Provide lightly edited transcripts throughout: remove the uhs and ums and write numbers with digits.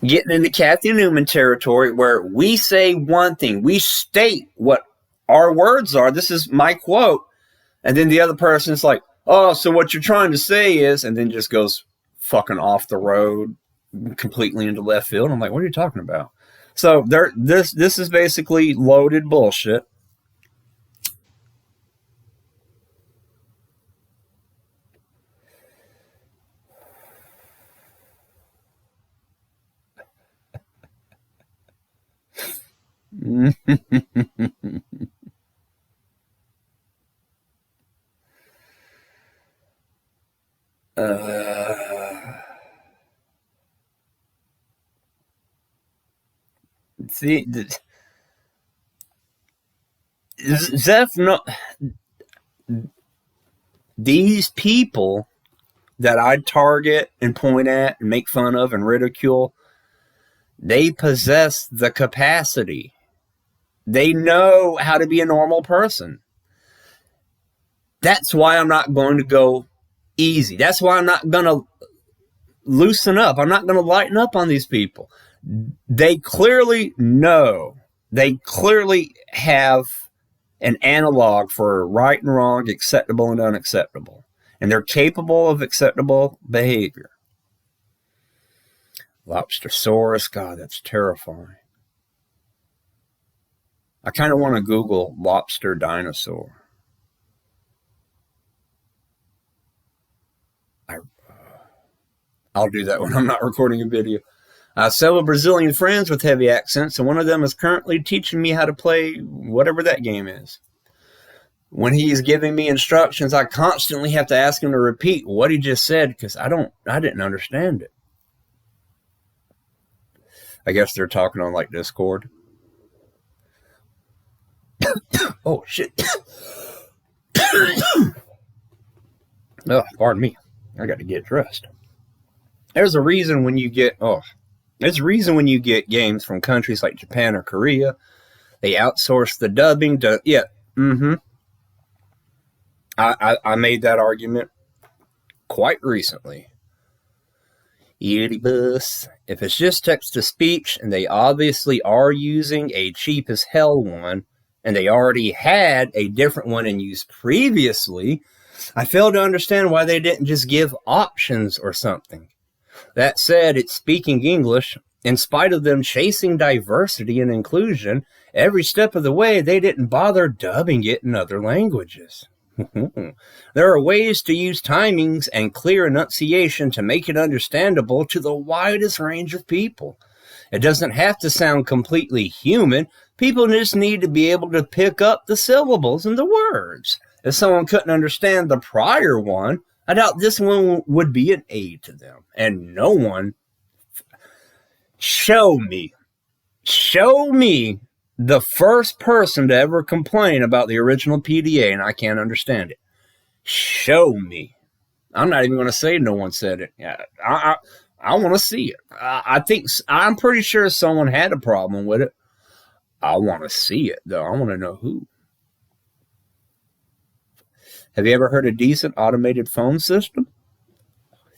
getting into Kathy Newman territory where we say one thing, we state what our words are. This is my quote. And then the other person's like, oh, so what you're trying to say is, and then just goes fucking off the road completely into left field. I'm like, what are you talking about? So this is basically loaded bullshit. See, Zeph, no, these people that I target and point at and make fun of and ridicule, they possess the capacity. They know how to be a normal person. That's why I'm not going to go easy. That's why I'm not going to loosen up. I'm not going to lighten up on these people. They clearly know. They clearly have an analog for right and wrong, acceptable and unacceptable. And they're capable of acceptable behavior. Lobstersaurus, God, that's terrifying. I kind of want to Google lobster dinosaur. I'll do that when I'm not recording a video. I have several Brazilian friends with heavy accents, and one of them is currently teaching me how to play whatever that game is. When he's giving me instructions, I constantly have to ask him to repeat what he just said because I didn't understand it. I guess they're talking on like Discord. Oh, shit. Oh, pardon me. I got to get dressed. There's a reason when you get games from countries like Japan or Korea, they outsource the dubbing to, I made that argument quite recently. Bus. If it's just text to speech and they obviously are using a cheap as hell one and they already had a different one in use previously, I fail to understand why they didn't just give options or something. That said, it's speaking English. In spite of them chasing diversity and inclusion, every step of the way they didn't bother dubbing it in other languages. There are ways to use timings and clear enunciation to make it understandable to the widest range of people. It doesn't have to sound completely human. People just need to be able to pick up the syllables and the words. If someone couldn't understand the prior one, I doubt this one would be an aid to them. And no one... Show me the first person to ever complain about the original PDA and I can't understand it. Show me. I'm not even going to say no one said it. I want to see it. I'm pretty sure someone had a problem with it. I want to see it, though. I want to know who. Have you ever heard a decent automated phone system?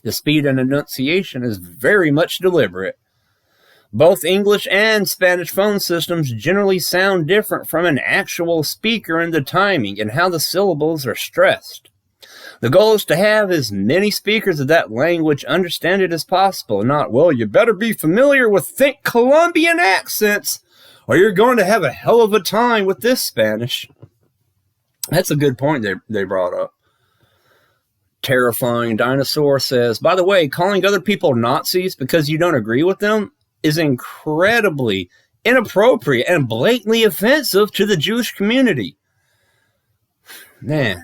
The speed and enunciation is very much deliberate. Both English and Spanish phone systems generally sound different from an actual speaker in the timing and how the syllables are stressed. The goal is to have as many speakers of that language understand it as possible, not, well, you better be familiar with thick Colombian accents, or you're going to have a hell of a time with this Spanish. That's a good point they brought up. Terrifying Dinosaur says, by the way, calling other people Nazis because you don't agree with them is incredibly inappropriate and blatantly offensive to the Jewish community. Man,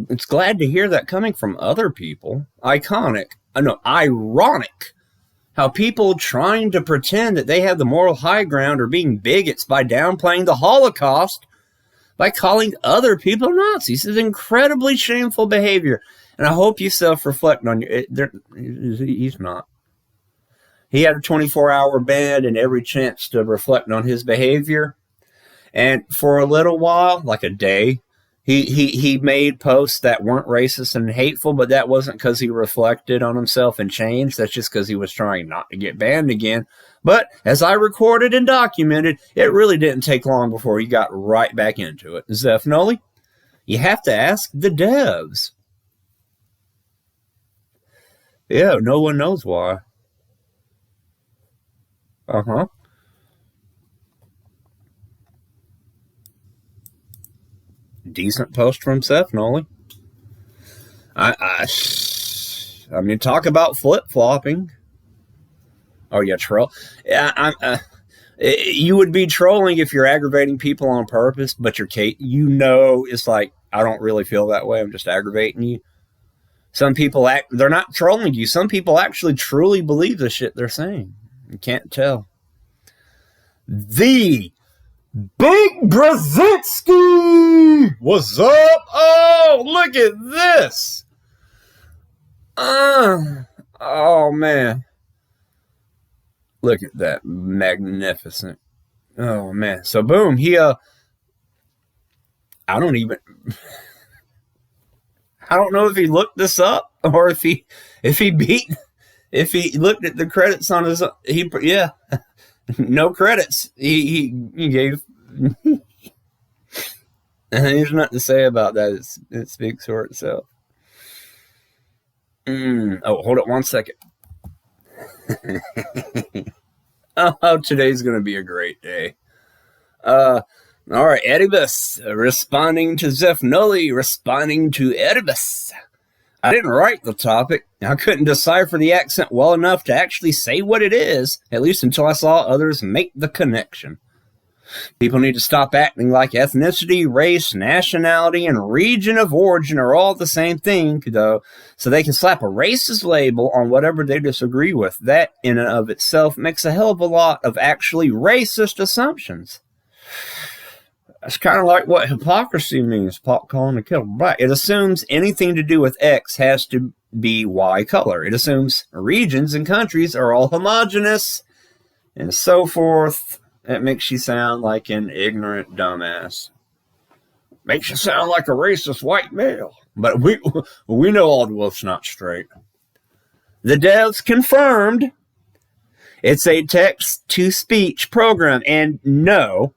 it's glad to hear that coming from other people. Ironic how people trying to pretend that they have the moral high ground are being bigots by downplaying the Holocaust by calling other people Nazis. It's incredibly shameful behavior, and I hope you self-reflect on he's not. He had a 24-hour ban and every chance to reflect on his behavior. And for a little while, like a day, He made posts that weren't racist and hateful, but that wasn't because he reflected on himself and changed. That's just because he was trying not to get banned again. But as I recorded and documented, it really didn't take long before he got right back into it. Zephnoly, you have to ask the devs. Yeah, no one knows why. Uh-huh. Decent post from Zephnoly. I mean, talk about flip-flopping. Oh, yeah, troll. Yeah, you would be trolling if you're aggravating people on purpose, but it's like, I don't really feel that way. I'm just aggravating you. Some people they're not trolling you. Some people actually truly believe the shit they're saying. You can't tell. The Big Brzezinski! What's up? Oh, look at this! Oh, man. Look at that. Magnificent. Oh, man. So, boom. I don't know if he looked this up or if he looked at the credits on his, no credits. He gave, there's nothing to say about that. It speaks for itself. Oh, hold it 1 second. Oh, today's going to be a great day. All right, Oedipus, responding to Zephnoly, responding to Oedipus. I didn't write the topic. I couldn't decipher the accent well enough to actually say what it is, at least until I saw others make the connection. People need to stop acting like ethnicity, race, nationality, and region of origin are all the same thing, though, so they can slap a racist label on whatever they disagree with. That, in and of itself, makes a hell of a lot of actually racist assumptions. That's kind of like what hypocrisy means, pot calling a kettle black. It assumes anything to do with X has to be Y color. It assumes regions and countries are all homogenous, and so forth. It makes you sound like an ignorant dumbass. Makes you sound like a racist white male. But we know Old Wolf's not straight. The devs confirmed it's a text-to-speech program, and no,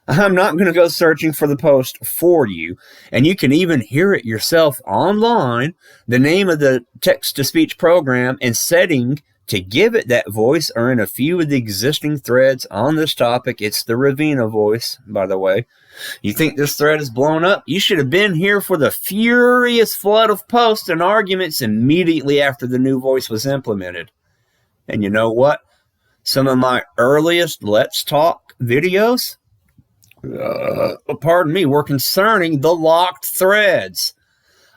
I'm not going to go searching for the post for you, and you can even hear it yourself online. The name of the text-to-speech program and setting to give it that voice are in a few of the existing threads on this topic. It's the Ravina voice, by the way. You think this thread is blown up? You should have been here for the furious flood of posts and arguments immediately after the new voice was implemented. And you know what? Some of my earliest Let's Talk videos, were concerning the locked threads.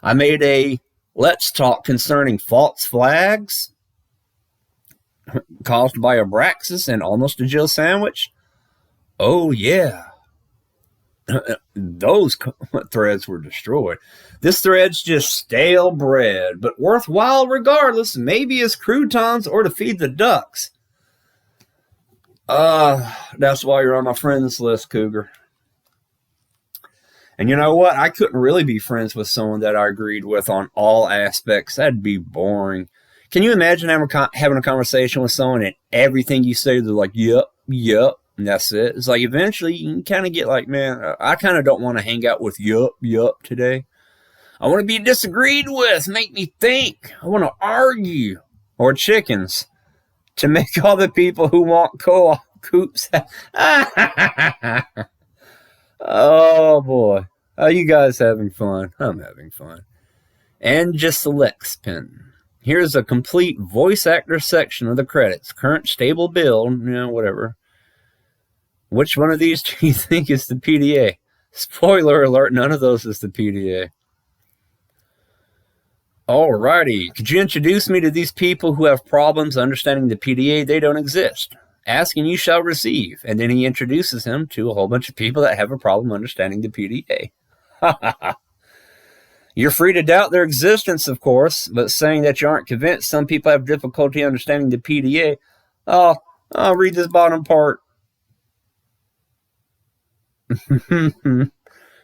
I made a Let's Talk concerning false flags caused by Abraxas and almost a Jill sandwich. Oh, yeah. Those threads were destroyed. This thread's just stale bread, but worthwhile regardless, maybe as croutons or to feed the ducks. That's why you're on my friends list, Cougar. And you know what? I couldn't really be friends with someone that I agreed with on all aspects. That'd be boring. Can you imagine having a conversation with someone and everything you say, they're like, yep, and that's it? It's like eventually you can kind of get like, man, I kind of don't want to hang out with yup today. I want to be disagreed with, make me think. I want to argue. Or chickens. To make all the people who want co-op coops. Oh, boy. Are you guys having fun? I'm having fun. And just selects pin. Here's a complete voice actor section of the credits. Current stable build, whatever. Which one of these do you think is the PDA? Spoiler alert, none of those is the PDA. Alrighty. Could you introduce me to these people who have problems understanding the PDA? They don't exist. Ask and you shall receive. And then he introduces him to a whole bunch of people that have a problem understanding the PDA. You're free to doubt their existence, of course, but saying that you aren't convinced some people have difficulty understanding the PDA. I'll read this bottom part.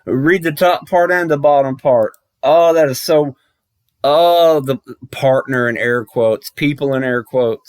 Read the top part and the bottom part. Oh, that is so. Oh, the partner in air quotes, people in air quotes.